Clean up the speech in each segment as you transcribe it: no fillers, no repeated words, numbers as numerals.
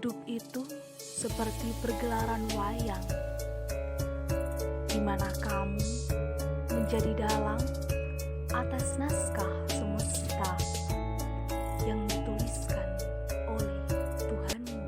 Hidup itu seperti pergelaran wayang, di mana kamu menjadi dalang atas naskah semesta yang dituliskan oleh Tuhanmu.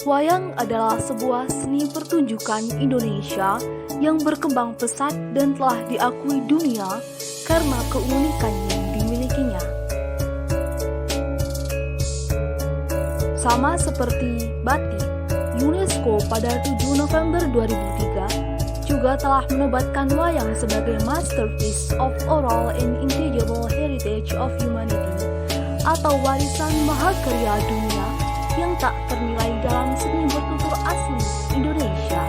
Wayang adalah sebuah seni pertunjukan Indonesia yang berkembang pesat dan telah diakui dunia karena keunikan yang dimilikinya. Sama seperti batik, UNESCO pada 7 November 2003 juga telah menobatkan wayang sebagai Masterpiece of Oral and Intangible Heritage of Humanity atau warisan mahakarya dunia yang tak ternilai dalam seni bertutur asli Indonesia.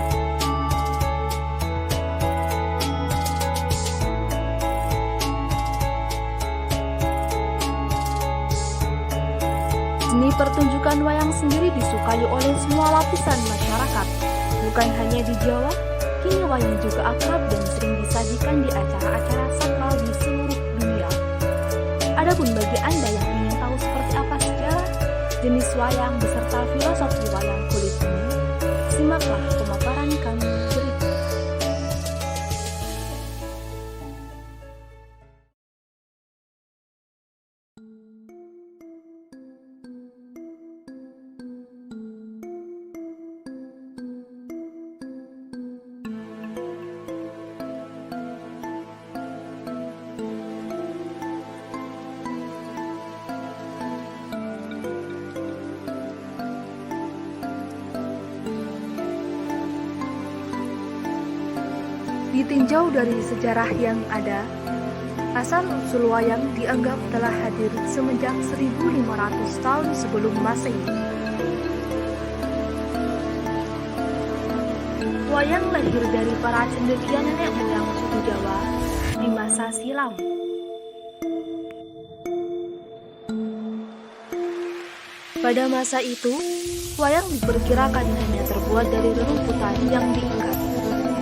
Seni pertunjukan wayang sendiri disukai oleh semua lapisan masyarakat, bukan hanya di Jawa. Kini wayang juga akrab dan sering disajikan di acara-acara sakral di seluruh dunia. Adapun bagi Anda yang ingin tahu seperti apa sejarah, jenis wayang beserta filosofi wayang kulit ini, simaklah pemaparan kami berikut. Ditinjau dari sejarah yang ada, asal-usul wayang dianggap telah hadir semenjak 1500 tahun sebelum Masehi. Wayang lahir dari para cendekia nenek moyang suku Jawa di masa silam. Pada masa itu, wayang diperkirakan hanya terbuat dari rerumputan yang diikat,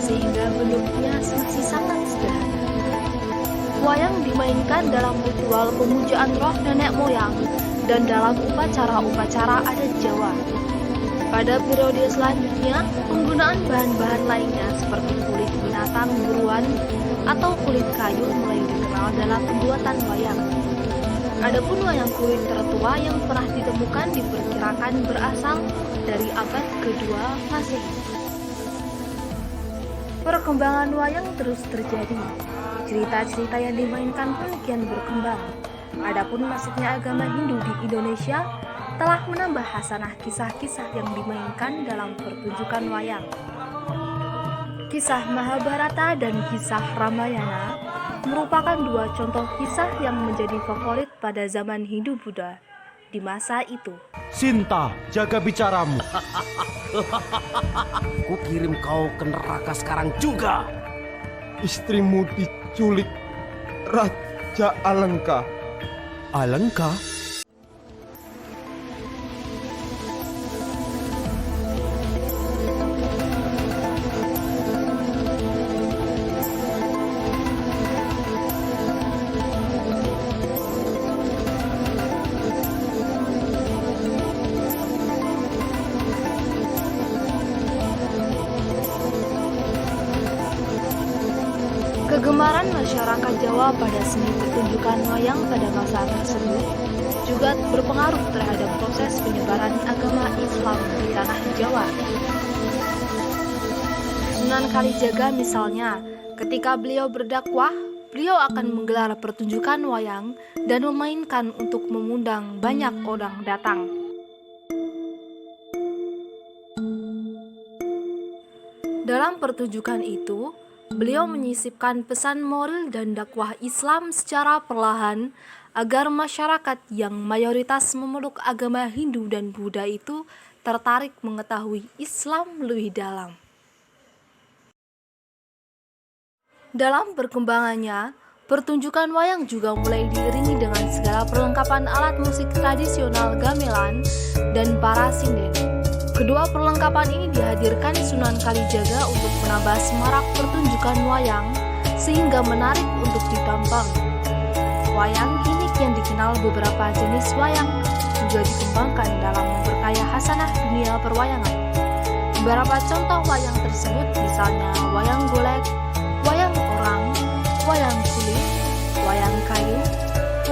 sehingga bentuknya masih sangat sederhana. Wayang dimainkan dalam ritual pemujaan roh nenek moyang dan dalam upacara-upacara adat Jawa. Pada periode selanjutnya, penggunaan bahan-bahan lainnya seperti kulit binatang buruan atau kulit kayu mulai dikenal dalam pembuatan wayang. Adapun wayang kulit tertua yang pernah ditemukan diperkirakan berasal dari abad kedua Masehi. Perkembangan wayang terus terjadi. Cerita-cerita yang dimainkan pun kian berkembang. Adapun masuknya agama Hindu di Indonesia telah menambah hasanah kisah-kisah yang dimainkan dalam pertunjukan wayang. Kisah Mahabharata dan kisah Ramayana merupakan dua contoh kisah yang menjadi favorit pada zaman Hindu-Buddha di masa itu. Sinta, jaga bicaramu. Ku kirim kau ke neraka sekarang juga. Istrimu diculik Raja Alengka. Alengka? Kegemaran masyarakat Jawa pada seni pertunjukan wayang pada masa tersebut juga berpengaruh terhadap proses penyebaran agama Islam di tanah Jawa. Sunan Kalijaga misalnya, ketika beliau berdakwah, beliau akan menggelar pertunjukan wayang dan memainkan untuk mengundang banyak orang datang. Dalam pertunjukan itu, beliau menyisipkan pesan moral dan dakwah Islam secara perlahan agar masyarakat yang mayoritas memeluk agama Hindu dan Buddha itu tertarik mengetahui Islam lebih dalam. Dalam perkembangannya, pertunjukan wayang juga mulai diiringi dengan segala perlengkapan alat musik tradisional gamelan dan para sinden. Kedua perlengkapan ini dihadirkan Sunan Kalijaga untuk menambah semarak pertunjukan wayang sehingga menarik untuk ditonton. Wayang gimmick yang dikenal beberapa jenis wayang juga dikembangkan dalam memperkaya hasanah dunia perwayangan. Beberapa contoh wayang tersebut misalnya wayang golek, wayang orang, wayang kulit, wayang kayu,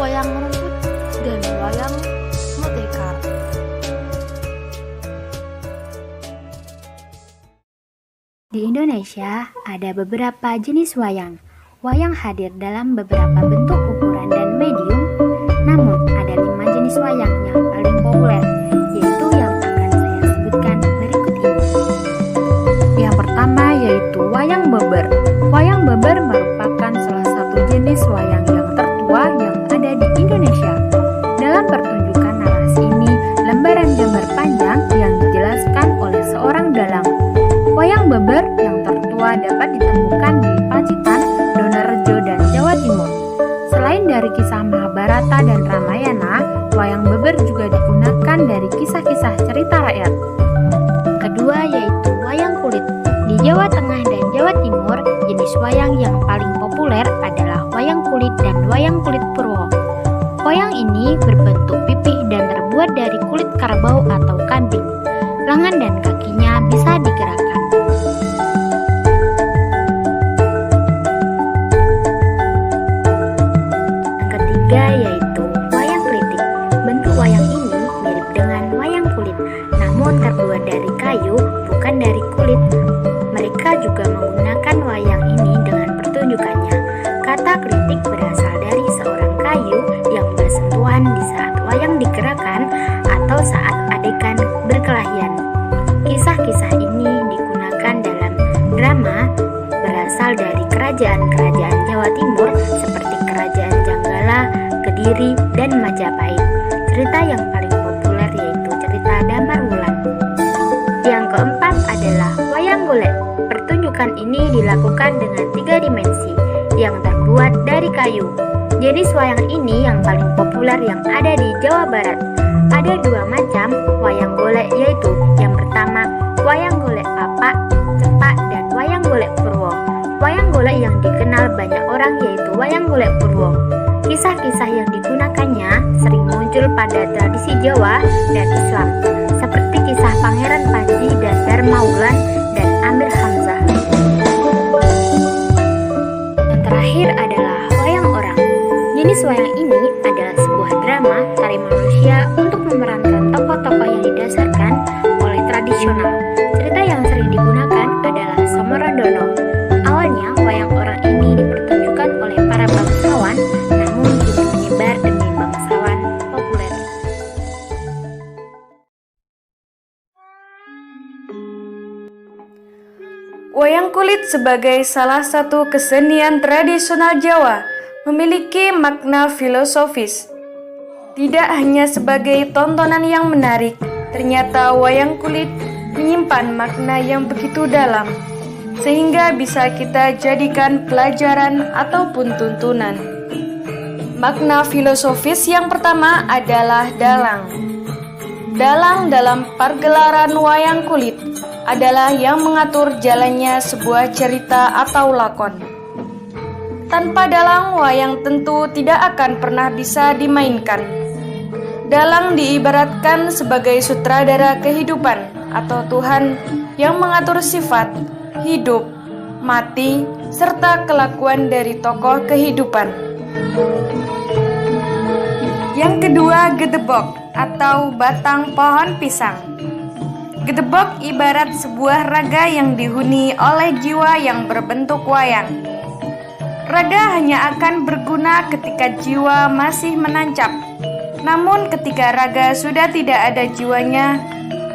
wayang rumput, dan wayang motekar. Di Indonesia ada beberapa jenis wayang. Wayang hadir dalam beberapa bentuk, ukuran, dan medium. Namun ada 5 jenis wayang yang paling populer, yaitu yang akan saya sebutkan berikut ini. Yang pertama yaitu wayang beber. Wayang beber merupakan salah satu jenis wayang yang tertua yang ada di Indonesia. Dalam pertunjukan narasi ini, lembaran gambar panjang yang dijelaskan oleh seorang dalang. Wayang beber yang tertua dapat ditemukan di Pacitan, Donorejo, dan Jawa Timur. Selain dari kisah Mahabharata dan Ramayana, wayang beber juga digunakan dari kisah-kisah cerita rakyat. Kedua yaitu wayang kulit. Di Jawa Tengah dan Jawa Timur, jenis wayang yang paling populer adalah wayang kulit dan wayang kulit Purwo. Wayang ini berbentuk pipih dan terbuat dari kulit kerbau atau kambing. Lengan dan kakinya bisa digerakkan. Yaitu wayang klitik. Bentuk wayang ini mirip dengan wayang kulit, namun terbuat dari kayu, bukan dari kulit. Mereka juga menggunakan wayang ini dengan pertunjukannya. Kata klitik berasal dari seorang kayu yang bersentuhan di saat wayang digerakkan atau saat adegan berkelahian. Kisah-kisah ini digunakan dalam drama berasal dari kerajaan-kerajaan Jawa Timur seperti Kerajaan Janggala, Kediri, dan Majapahit. Cerita yang paling populer yaitu cerita Damar Wulan. Yang keempat adalah wayang golek. Pertunjukan ini dilakukan dengan 3 dimensi yang terbuat dari kayu. Jenis wayang ini yang paling populer yang ada di Jawa Barat. Ada 2 macam wayang golek, yaitu yang pertama wayang golek papak, cepak, dan wayang golek Purwo. Wayang golek yang dikenal banyak orang yaitu wayang golek Purwo. Kisah-kisah yang digunakannya sering muncul pada tradisi Jawa dan Islam, seperti kisah Pangeran Panji dan Dharma Wulan dan Amir Hamzah. Yang terakhir adalah wayang orang. Jenis wayang ini adalah sebuah drama tari manusia untuk memerankan tokoh-tokoh yang didasarkan oleh tradisional. Cerita yang sering digunakan adalah Somorondono. Awalnya wayang orang ini dipertunjukkan oleh para bangsawan, namun kini menyebar demi bangsawan populer. Wayang kulit sebagai salah satu kesenian tradisional Jawa memiliki makna filosofis. Tidak hanya sebagai tontonan yang menarik, ternyata wayang kulit menyimpan makna yang begitu dalam, sehingga bisa kita jadikan pelajaran ataupun tuntunan. Makna filosofis yang pertama adalah dalang. Dalang dalam pergelaran wayang kulit adalah yang mengatur jalannya sebuah cerita atau lakon. Tanpa dalang, wayang tentu tidak akan pernah bisa dimainkan. Dalang diibaratkan sebagai sutradara kehidupan atau Tuhan yang mengatur sifat, hidup, mati, serta kelakuan dari tokoh kehidupan. Yang kedua, gedebok atau batang pohon pisang. Gedebok ibarat sebuah raga yang dihuni oleh jiwa yang berbentuk wayang. Raga hanya akan berguna ketika jiwa masih menancap. Namun ketika raga sudah tidak ada jiwanya,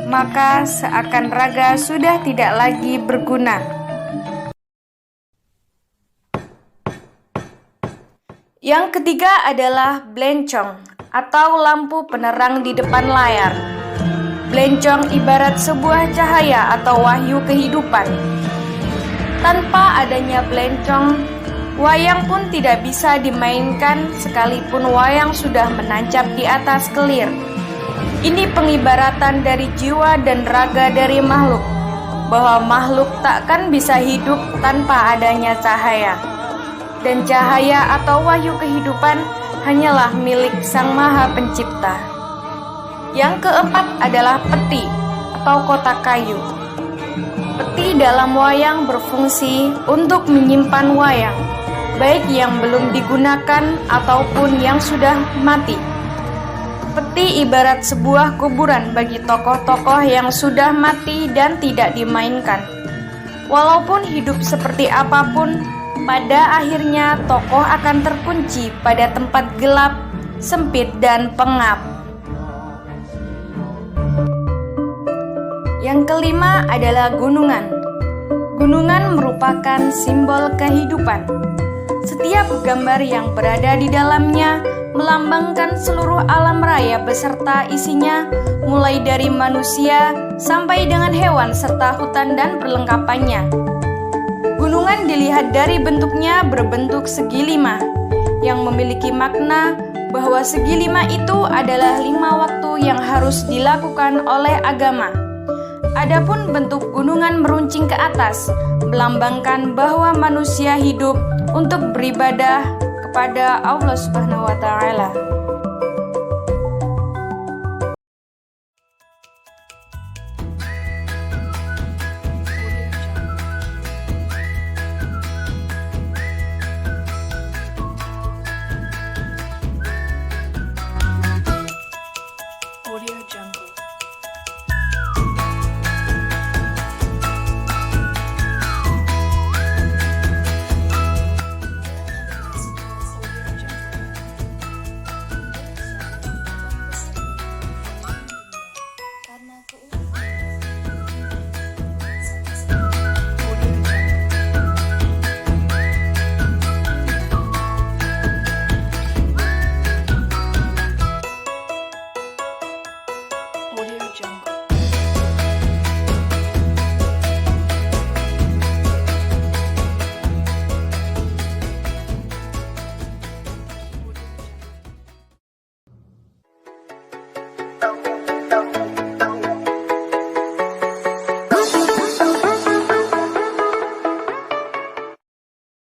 maka seakan raga sudah tidak lagi berguna. Yang ketiga adalah blencong atau lampu penerang di depan layar. Blencong ibarat sebuah cahaya atau wahyu kehidupan. Tanpa adanya blencong, wayang pun tidak bisa dimainkan sekalipun wayang sudah menancap di atas kelir. Ini pengibaratan dari jiwa dan raga dari makhluk, bahwa makhluk takkan bisa hidup tanpa adanya cahaya. Dan cahaya atau wahyu kehidupan hanyalah milik Sang Maha Pencipta. Yang keempat adalah peti atau kotak kayu. Peti dalam wayang berfungsi untuk menyimpan wayang, baik yang belum digunakan ataupun yang sudah mati. Peti ibarat sebuah kuburan bagi tokoh-tokoh yang sudah mati dan tidak dimainkan. Walaupun hidup seperti apapun, pada akhirnya tokoh akan terkunci pada tempat gelap, sempit, dan pengap. Yang kelima adalah gunungan. Gunungan merupakan simbol kehidupan. Setiap gambar yang berada di dalamnya melambangkan seluruh alam raya beserta isinya, mulai dari manusia sampai dengan hewan serta hutan dan perlengkapannya. Gunungan dilihat dari bentuknya berbentuk segi lima, yang memiliki makna bahwa segi lima itu adalah 5 waktu yang harus dilakukan oleh agama. Adapun bentuk gunungan meruncing ke atas, melambangkan bahwa manusia hidup untuk beribadah kepada Allah Subhanahu wa Ta'ala.